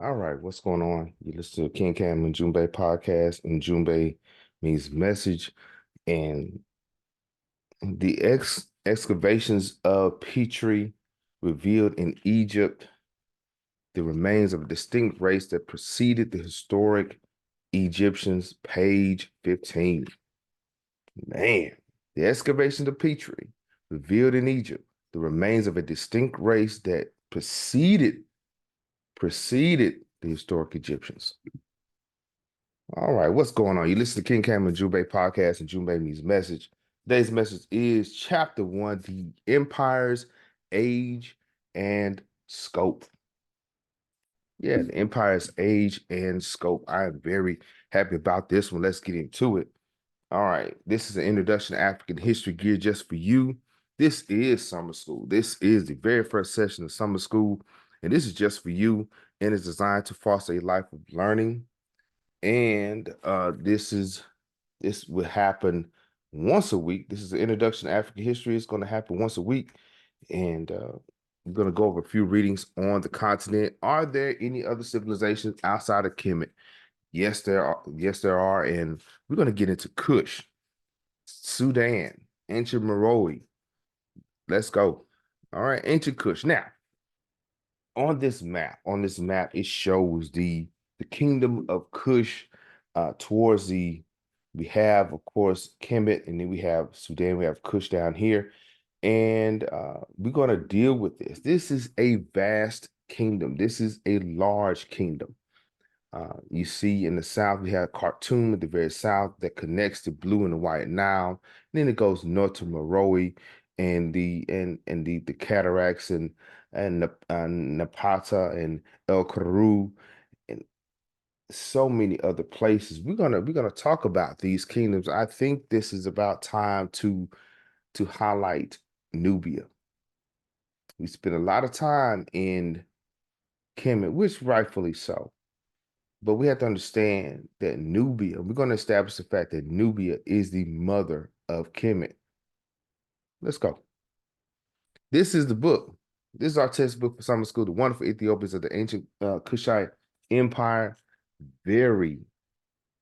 All right, what's going on? You listen to King Cam and Ujumbe podcast, and Ujumbe means message. And the excavations of Petrie revealed in Egypt the remains of a distinct race that preceded the historic Egyptians, page 15. Man, the excavations of Petrie revealed in Egypt the remains of a distinct race that preceded the historic Egyptians. All right, what's going on? You listen to King Cam and Ujumbe podcast and Ujumbe means message. Today's message is chapter 1, the empire's age and scope. Yeah, the empire's age and scope. I am very happy about this one. Let's get into it. All right, this is an introduction to African history gear just for you. This is summer school. This is the very first session of summer school, and this is just for you, and it's designed to foster a life of learning. And this will happen once a week. This is an introduction to African history. It's going to happen once a week, and we're going to go over a few readings on the continent. Are there any other civilizations outside of Kemet? Yes, there are. Yes, there are, and we're going to get into Kush, Sudan, Ancient Meroe. Let's go. All right, Ancient Kush. Now, on this map, it shows the kingdom of Kush towards we have, of course, Kemet, and then we have Sudan, we have Kush down here. And we're going to deal with this. This is a vast kingdom. This is a large kingdom. You see in the south, we have Khartoum at the very south that connects the Blue and the White Nile. And then it goes north to Meroe and the cataracts and Napata and El Karu and so many other places. We're gonna talk about these kingdoms. I think this is about time to highlight Nubia. We spent a lot of time in Kemet, which rightfully so. But we have to understand that Nubia, we're going to establish the fact that Nubia is the mother of Kemet. Let's go. This is the book. This is our textbook for summer school, The Wonderful Ethiopians of the Ancient Cushite Empire. Very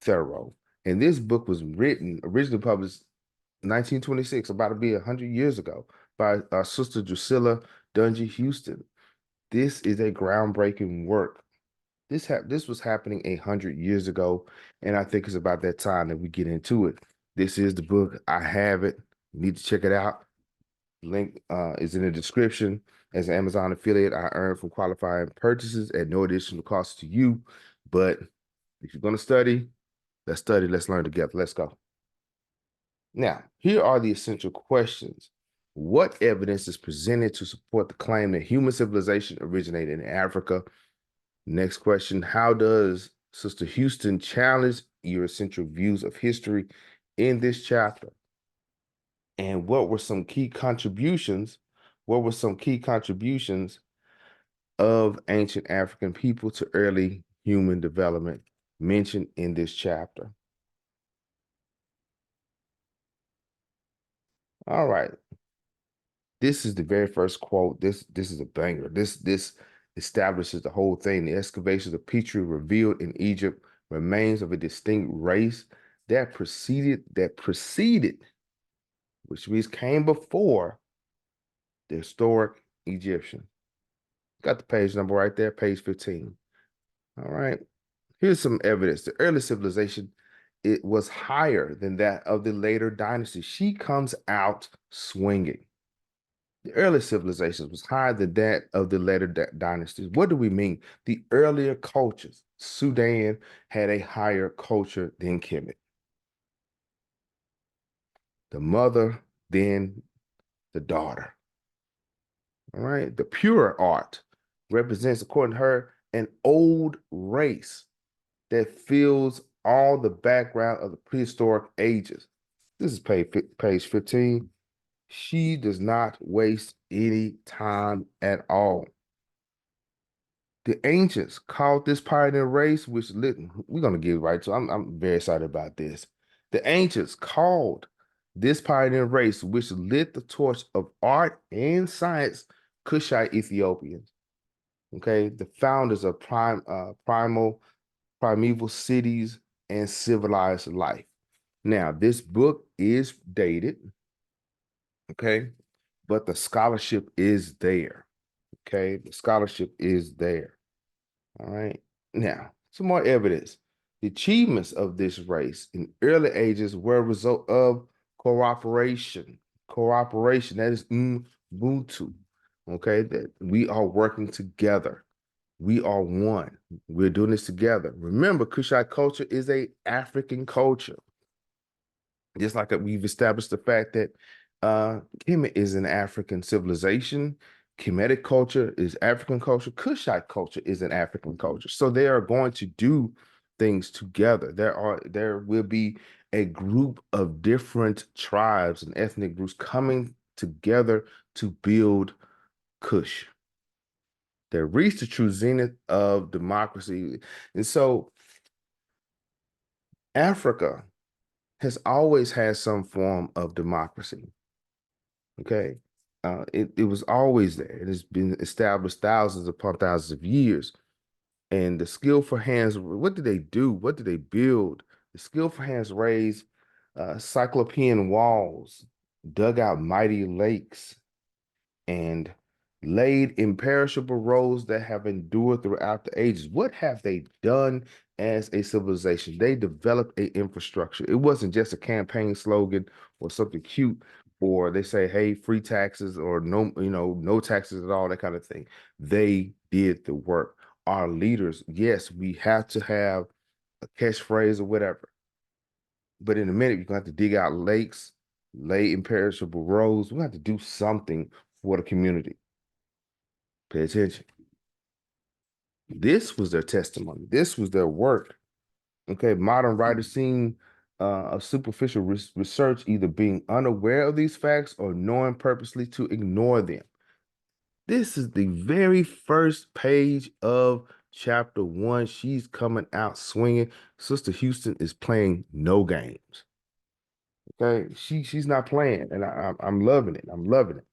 thorough. And this book was originally published 1926, about to be 100 years ago, by our sister Drusilla Houston. This is a groundbreaking work. This was happening 100 years ago, and I think it's about that time that we get into it. This is the book. I have it. You need to check it out. Link is in the description. As an Amazon affiliate, I earn from qualifying purchases at no additional cost to you. But if you're going to study, let's learn together. Let's go. Now, here are the essential questions. What evidence is presented to support the claim that human civilization originated in Africa? Next question, how does Sister Houston challenge your essential views of history in this chapter? And what were some key contributions? What were some key contributions of ancient African people to early human development mentioned in this chapter? All right. This is the very first quote. This is a banger. This establishes the whole thing. The excavations of Petrie revealed in Egypt remains of a distinct race that preceded, which means came before the historic Egyptian. Got the page number right there, page 15. All right. Here's some evidence. The early civilization, it was higher than that of the later dynasties. She comes out swinging. The early civilizations was higher than that of the later dynasties. What do we mean? The earlier cultures, Sudan had a higher culture than Kemet. The mother, then the daughter. All right. The pure art represents, according to her, an old race that fills all the background of the prehistoric ages. This is page 15. She does not waste any time at all. The ancients called this pioneer race, which we're going to get right to. I'm very excited about this. The ancients called this pioneer race, which lit the torch of art and science, Kushite Ethiopians. Okay, the founders of primeval cities and civilized life. Now, this book is dated, okay, but the scholarship is there. Okay, the scholarship is there. All right. Now, some more evidence. The achievements of this race in early ages were a result of cooperation. Cooperation, that is Ubuntu. Okay, that we are working together. We are one. We're doing this together. Remember, Kushite culture is a African culture. Just like we've established the fact that Kemet is an African civilization, Kemetic culture is African culture, Kushite culture is an African culture. So they are going to do things together. There will be a group of different tribes and ethnic groups coming together to build Kush. They reached the true zenith of democracy. And so Africa has always had some form of democracy. Okay. It was always there. It has been established thousands upon thousands of years. And the skillful hands, what did they do? What did they build? The skillful hands raised cyclopean walls, dug out mighty lakes, and laid imperishable roads that have endured throughout the ages. What have they done as a civilization? They developed a infrastructure. It wasn't just a campaign slogan or something cute, or they say, hey, free taxes or no, no taxes at all, that kind of thing. They did the work. Our leaders, yes, we have to have a catchphrase or whatever. But in a minute, you're going to have to dig out lakes, lay imperishable roads. We have to do something for the community. Pay attention. This was their testimony. This was their work. Okay, modern writers seem of superficial research either being unaware of these facts or knowing purposely to ignore them. This is the very first page of chapter 1. She's coming out swinging. Sister Houston is playing no games. Okay, she's not playing, and I'm loving it. I'm loving it.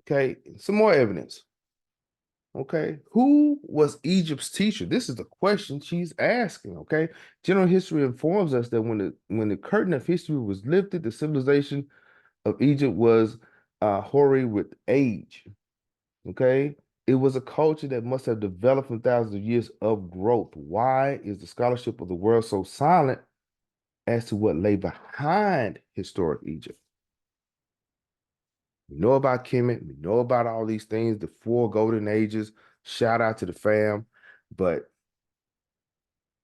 Okay, some more evidence. Okay, who was Egypt's teacher? This is the question she's asking. Okay, general history informs us that when the curtain of history was lifted, the civilization of Egypt was hoary with age. Okay, it was a culture that must have developed from thousands of years of growth. Why is the scholarship of the world so silent as to what lay behind historic Egypt? We know about Kemet, we know about all these things, the 4 golden ages. Shout out to the fam. But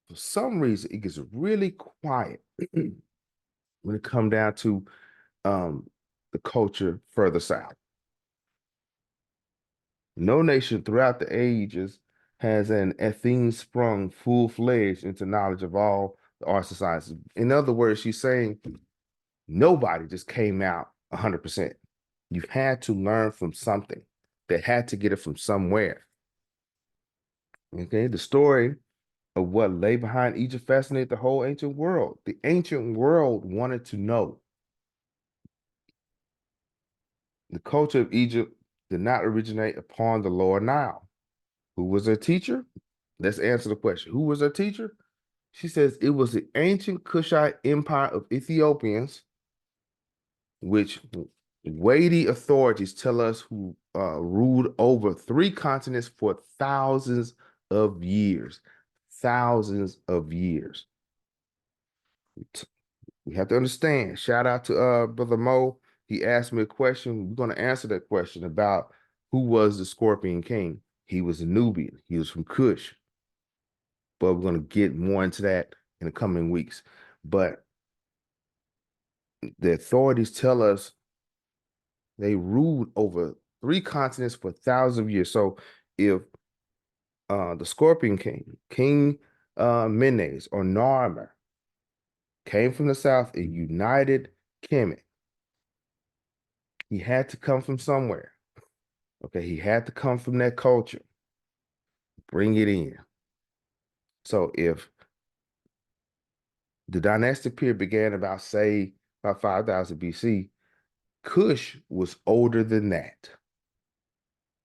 for some reason, it gets really quiet when it comes down to the culture further south. No nation throughout the ages has an Athene sprung full-fledged into knowledge of all the arts and sciences. In other words, she's saying nobody just came out 100%. You had to learn from something. They had to get it from somewhere. Okay, the story of what lay behind Egypt fascinated the whole ancient world. The ancient world wanted to know. The culture of Egypt did not originate upon the Lower Nile. Who was their teacher? Let's answer the question. Who was their teacher? She says it was the ancient Cushite Empire of Ethiopians, which weighty authorities tell us who ruled over 3 continents for thousands of years. Thousands of years. We have to understand. Shout out to Brother Mo. He asked me a question. We're going to answer that question about who was the Scorpion King. He was a Nubian. He was from Kush. But we're going to get more into that in the coming weeks. But the authorities tell us they ruled over 3 continents for thousands of years. So if the Scorpion King, King Menes or Narmer, came from the south and united Kemet, he had to come from somewhere. Okay, he had to come from that culture. Bring it in. So if the dynastic period began about 5,000 BC, Kush was older than that.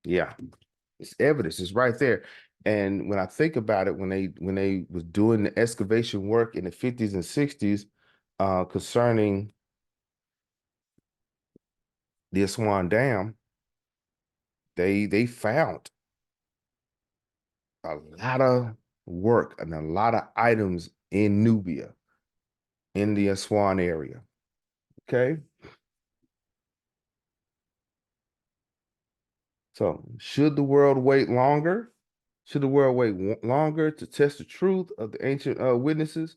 Yeah. It's evidence. It's right there. And when I think about it, when they was doing the excavation work in the 50s and 60s, concerning the Aswan Dam, they found a lot of work and a lot of items in Nubia, in the Aswan area. Okay. So should the world wait longer? Should the world wait longer to test the truth of the ancient witnesses?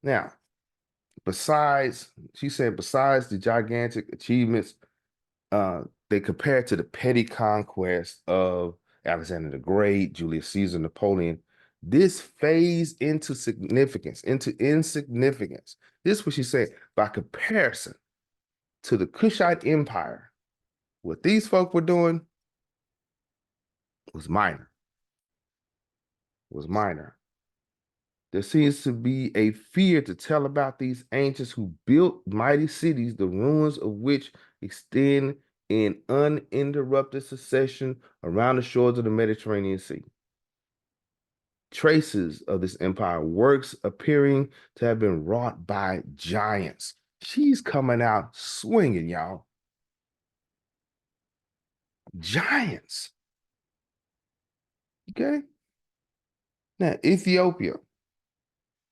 Now, she said, besides the gigantic achievements, they compare to the petty conquest of Alexander the Great, Julius Caesar, Napoleon. This fades into significance, into insignificance. This is what she said. By comparison to the Kushite Empire, what these folk were doing was minor, was minor. There seems to be a fear to tell about these ancients who built mighty cities, the ruins of which extend in uninterrupted succession around the shores of the Mediterranean Sea. Traces of this empire, works appearing to have been wrought by giants. She's coming out swinging, y'all. Giants. Okay. Now, Ethiopia,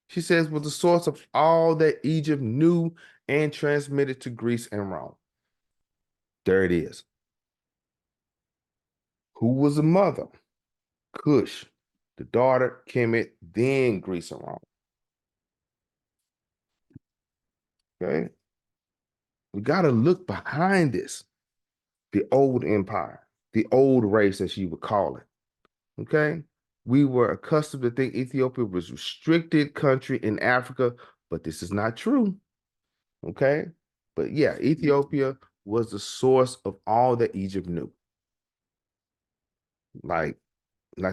she says, was the source of all that Egypt knew and transmitted to Greece and Rome. There it is. Who was the mother? Cush. The daughter, Kemet, then Greece and Rome. Okay. We got to look behind this. The old empire, the old race, as you would call it. Okay. We were accustomed to think Ethiopia was a restricted country in Africa, but this is not true. Okay. But yeah, Ethiopia was the source of all that Egypt knew. Like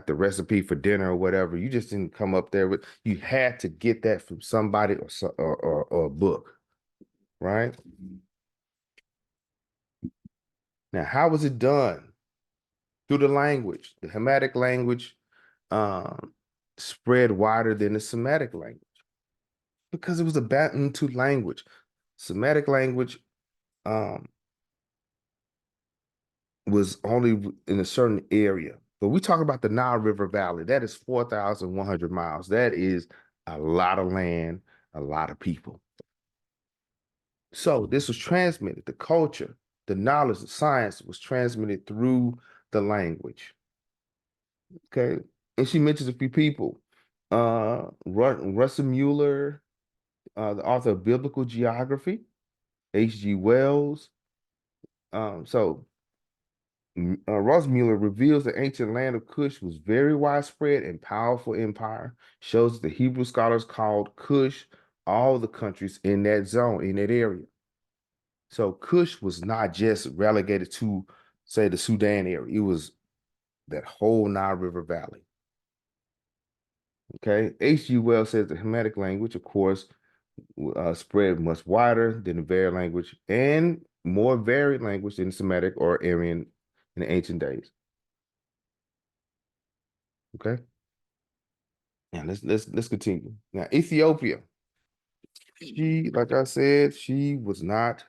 the recipe for dinner or whatever. You just didn't come up there with, you had to get that from somebody or a book, right? Now, how was it done? Through the language. The Hamitic language spread wider than the Semitic language because it was a Bantu language. Semitic language was only in a certain area. But we talk about the Nile River Valley. That is 4,100 miles. That is a lot of land, a lot of people. So this was transmitted. The culture, the knowledge, the science was transmitted through the language. Okay. And she mentions a few people. Russell Mueller, the author of Biblical Geography, H.G. Wells. So Ross Mueller reveals the ancient land of Cush was very widespread and powerful empire, shows that the Hebrew scholars called Cush all the countries in that zone, in that area. So Cush was not just relegated to, say, the Sudan area. It was that whole Nile River Valley. Okay. H.G. Wells says the Hamitic language, of course, spread much wider than the varied language and more varied language than Semitic or Aryan in the ancient days. Okay. Now let's continue. Now, Ethiopia. She, like I said, she was not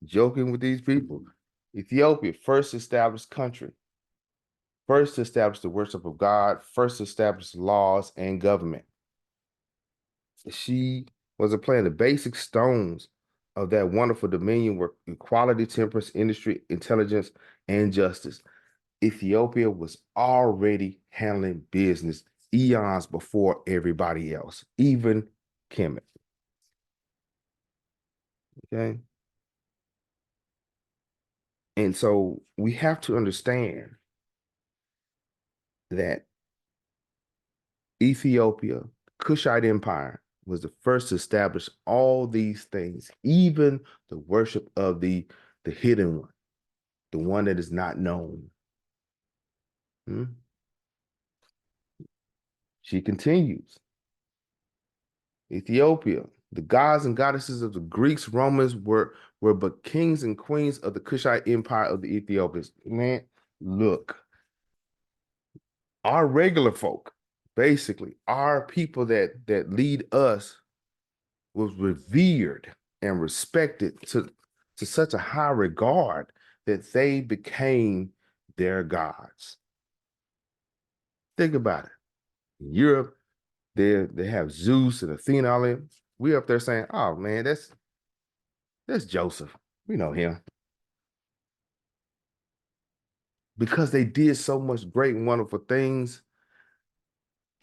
joking with these people. Ethiopia, first established country, first established the worship of God, first established laws and government. She was playing the basic stones of that wonderful dominion were equality, temperance, industry, intelligence, and justice. Ethiopia was already handling business eons before everybody else, even Kemet. Okay. And so we have to understand that Ethiopia, Kushite Empire, was the first to establish all these things, even the worship of the hidden one, the one that is not known. She continues. Ethiopia, the gods and goddesses of the Greeks, Romans were but kings and queens of the Kushite Empire of the Ethiopians. Man, look, our regular folk, basically, our people that lead us was revered and respected to such a high regard that they became their gods. Think about it. In Europe, they have Zeus and Athena all in. We up there saying, oh man, that's Joseph. We know him. Because they did so much great and wonderful things,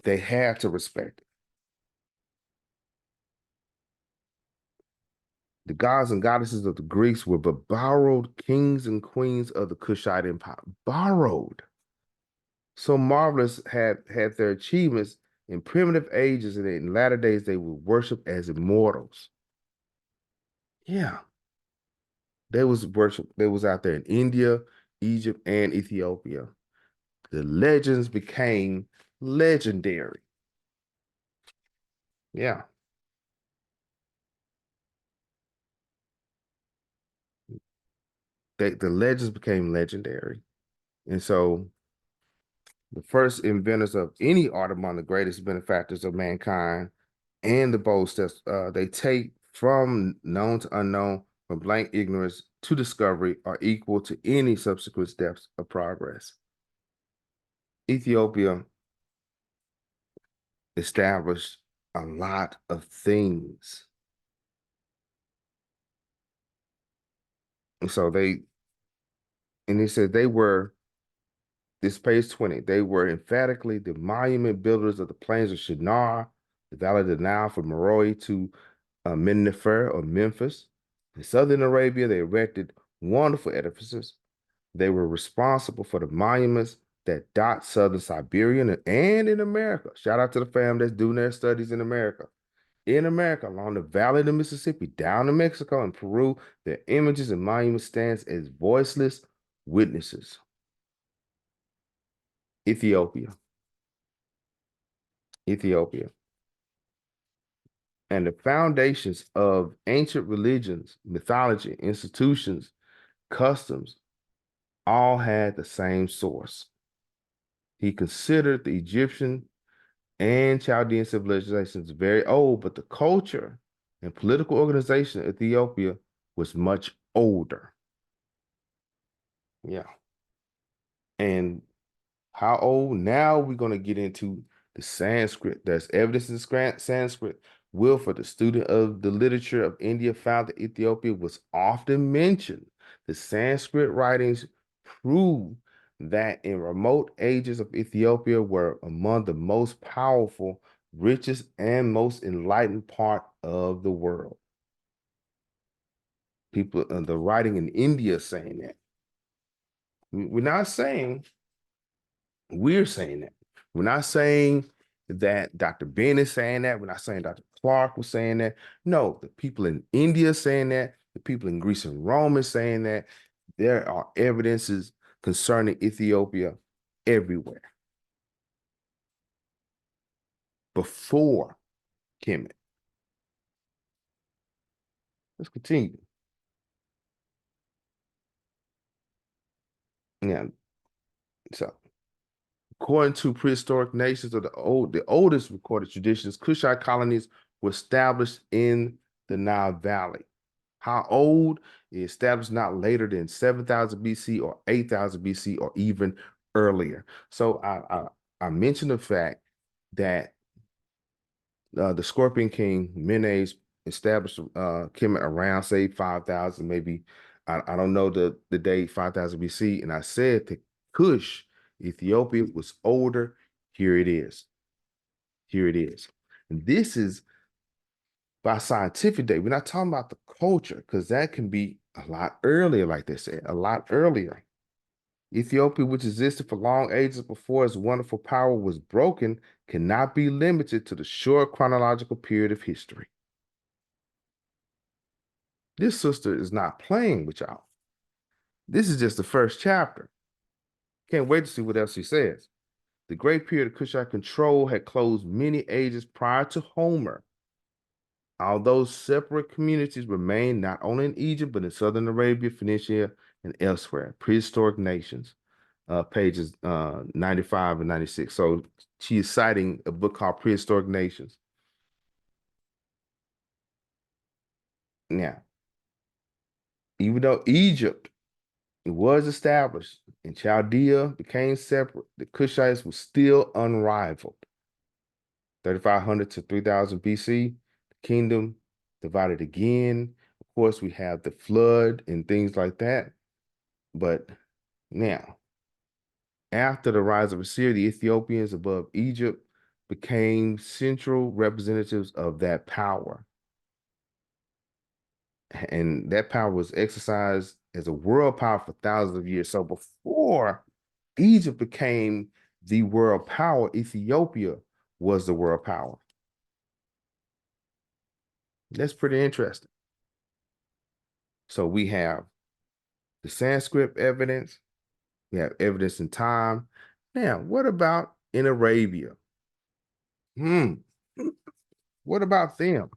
they had to respect it. The gods and goddesses of the Greeks were but borrowed kings and queens of the Kushite Empire. Borrowed. So marvelous had their achievements in primitive ages, and in latter days they were worshipped as immortals. Yeah, they was worship. They was out there in India, Egypt, and Ethiopia. The legends became legendary. Yeah, the legends became legendary, and so the first inventors of any art among the greatest benefactors of mankind and the bold steps they take from known to unknown, from blank ignorance to discovery, are equal to any subsequent steps of progress. Ethiopia established a lot of things. And so he said they were, this page 20, they were emphatically the monument builders of the plains of Shinar, the valley of the Nile from Meroe to Mennefer or Memphis. In southern Arabia, they erected wonderful edifices. They were responsible for the monuments that dot southern Siberia and in America. Shout out to the fam that's doing their studies in America. In America, along the valley of the Mississippi, down to Mexico and Peru, their images and monuments stands as voiceless witnesses. Ethiopia, Ethiopia. And the foundations of ancient religions, mythology, institutions, customs, all had the same source. He considered the Egyptian and Chaldean civilizations very old, but the culture and political organization of Ethiopia was much older. Yeah. And how old? Now we're going to get into the Sanskrit. There's evidence in Sanskrit. Wilford, the student of the literature of India, found that Ethiopia was often mentioned. The Sanskrit writings prove that in remote ages of Ethiopia were among the most powerful, richest, and most enlightened part of the world. People, the writing in India saying that. We're not saying We're saying that. We're not saying that Dr. Ben is saying that. We're not saying Dr. Clark was saying that. No, the people in India saying that. The people in Greece and Rome is saying that. There are evidences concerning Ethiopia everywhere. Before Kemet. Let's continue. Yeah. So according to prehistoric nations of the oldest recorded traditions, Kushite colonies were established in the Nile Valley. How old? Established not later than 7,000 BC or 8,000 BC or even earlier. So I mentioned the fact that the Scorpion King Menes established Kemet around say 5,000, maybe I don't know the date 5,000 BC, and I said that Kush, Ethiopia was older. Here it is. Here it is. And this is by scientific date. We're not talking about the culture because that can be a lot earlier, like they said, a lot earlier. Ethiopia, which existed for long ages before its wonderful power was broken, cannot be limited to the short chronological period of history. This sister is not playing with y'all. This is just the first chapter. Can't wait to see what else she says. The great period of Kushite control had closed many ages prior to Homer. Although separate communities remained not only in Egypt, but in southern Arabia, Phoenicia, and elsewhere, prehistoric nations. pages 95 and 96. So she is citing a book called Prehistoric Nations. Now, even though Egypt was established and Chaldea became separate, the Kushites were still unrivaled. 3,500 to 3,000 BC, the kingdom divided again. Of course, we have the flood and things like that. But now, after the rise of Assyria, the Ethiopians above Egypt became central representatives of that power. And that power was exercised as a world power for thousands of years. So before Egypt became the world power, Ethiopia was the world power. That's pretty interesting. So we have the Sanskrit evidence, we have evidence in time. Now, what about in Arabia? What about them?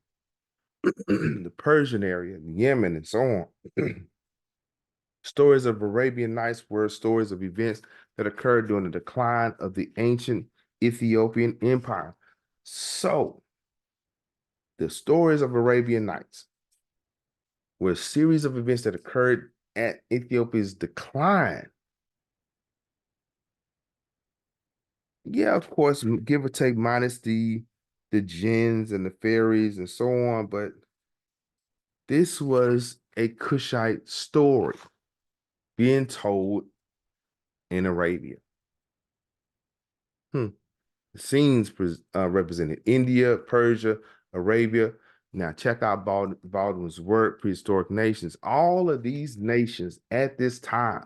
The Persian area, Yemen, and so on. Stories of Arabian Nights were stories of events that occurred during the decline of the ancient Ethiopian Empire. So, the stories of Arabian Nights were a series of events that occurred at Ethiopia's decline. Yeah, of course, give or take minus the jinns and the fairies and so on, but this was a Kushite story being told in Arabia. The scenes represented India, Persia, Arabia. Now check out Baldwin's work, Prehistoric Nations. All of these nations at this time,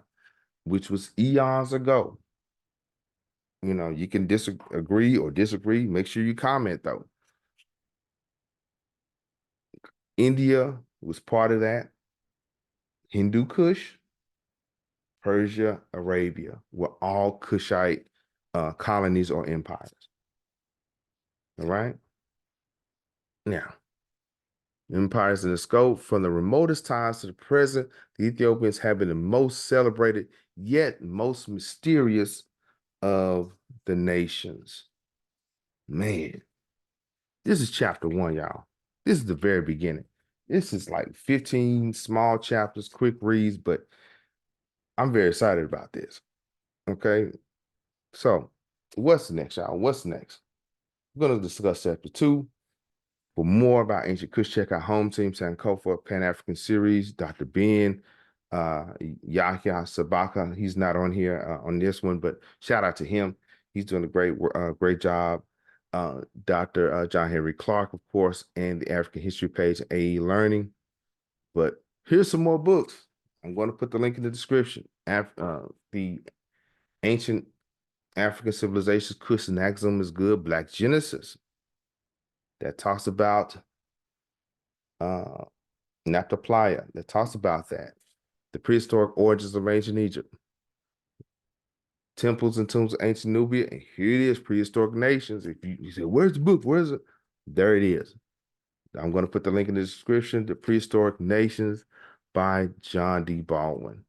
which was eons ago, you can disagree or disagree. Make sure you comment though. India was part of that. Hindu Kush, Persia, Arabia were all Kushite colonies or empires. All right. Now, empires in the scope from the remotest times to the present, the Ethiopians have been the most celebrated, yet most mysterious of the nations. Man, this is chapter 1, y'all. This is the very beginning. This is like 15 small chapters, quick reads, but I'm very excited about this. Okay. So, what's next, y'all? What's next? We're going to discuss chapter 2. For more about Ancient Kush, check out Home Team Sankofa Pan-African Series, Dr. Ben, Yahya Sabaka. He's not on here on this one, but shout out to him. He's doing a great job. Dr. John Henry Clark, of course, and the African History page, AE Learning. But here's some more books. I'm going to put the link in the description. The Ancient African Civilizations, Kush and Axum is good. Black Genesis, that talks about Naptoplaya, that talks about that. The prehistoric origins of ancient Egypt. Temples and tombs of ancient Nubia. And here it is, prehistoric nations. If you say, where's the book? Where's it? There it is. I'm going to put the link in the description. The Prehistoric Nations by John D. Baldwin.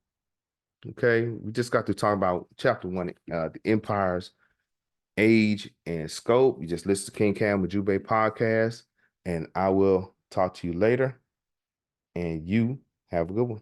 Okay, we just got to talk about chapter 1, the empire's age and scope. You just listen to King Cam Ujumbe podcast, and I will talk to you later. And you have a good one.